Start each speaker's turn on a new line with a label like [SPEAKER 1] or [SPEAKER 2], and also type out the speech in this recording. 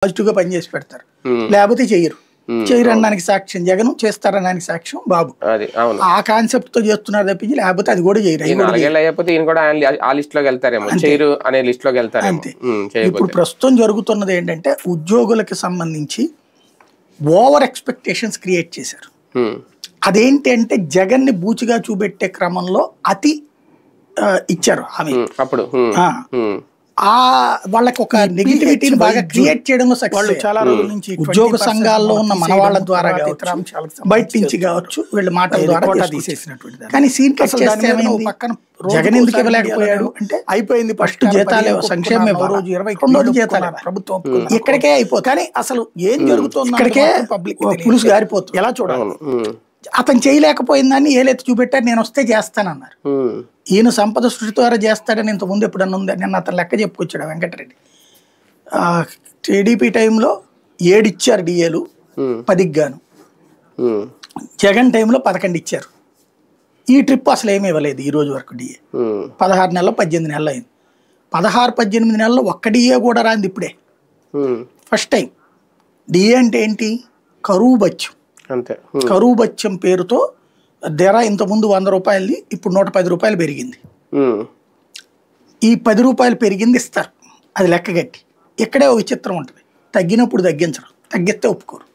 [SPEAKER 1] పాజిటివ్గా పనిచేసి పెడతారు, లేకపోతే చెయ్యరు. చేయరనడానికి సాక్ష్యం జగన్, చేస్తారనడానికి సాక్ష్యం బాబు. ఆ కాన్సెప్ట్ తో చేస్తున్నారు తప్పించి లేకపోతే అది కూడా చేయరు. అంతే. ఇప్పుడు ప్రస్తుతం జరుగుతున్నది ఏంటంటే ఉద్యోగులకు సంబంధించి ఓవర్ ఎక్స్పెక్టేషన్స్ క్రియేట్ చేశారు. అదేంటి అంటే జగన్ ని బూచిగా చూపెట్టే క్రమంలో అతి ఇచ్చారు హామీ. అప్పుడు వాళ్ళకి ఒక నెగిటివిటీని బాగా క్రియేట్ చేయడంలో సక్సెస్. చాలా రోజుల నుంచి ఉద్యోగ సంఘాల్లో ఉన్న మన వాళ్ళ ద్వారా బయట నుంచి కావచ్చు వీళ్ళ మాటల ద్వారా తీసేసినటువంటి. కానీ సీన్ కట్ చేస్తే పక్కన జగన్ ఎందుకు ఇవ్వలేకపోయాడు అంటే అయిపోయింది, ఫస్ట్ జీతాలు సంక్షేమ రెండోది జీతాలు ప్రభుత్వం ఇక్కడికే అయిపోతుంది. కానీ అసలు ఏం జరుగుతుంది ఇక్కడికే పబ్లిక్ పులుసు గారిపోతుంది. ఎలా చూడాలి? అతను చేయలేకపోయిందని ఏలైతే చూపెట్టారు, నేను వస్తే చేస్తానన్నారు. ఈయన సంపద సృష్టి ద్వారా చేస్తాడని ఇంతకుముందు ఎప్పుడన్నా ఉంది? నిన్న అతను లెక్క చెప్పుకొచ్చాడు వెంకటరెడ్డి. టీడీపీ టైంలో 7 ఇచ్చారు డిఏలు 10కి గాను, జగన్ టైంలో 11 ఇచ్చారు. ఈ ట్రిప్ అసలు ఏమి ఇవ్వలేదు ఈ రోజు వరకు. డిఏ 16 నెలలు 18 నెలలు అయింది. 16-18 నెలల్లో ఒక్క డిఏ కూడా రాంది ఇప్పుడే ఫస్ట్ టైం. డిఏ అంటే ఏంటి? కరువు బత్యం. కరువు బత్యం పేరుతో ధర ఇంతకుముందు 100 రూపాయలది ఇప్పుడు 110 రూపాయలు పెరిగింది. ఈ 10 రూపాయలు పెరిగింది ఇస్తారు, అది లెక్క గట్టి. ఇక్కడే ఒక విచిత్రం ఉంటుంది, తగ్గినప్పుడు తగ్గించడం, తగ్గిస్తే ఒప్పుకోరు.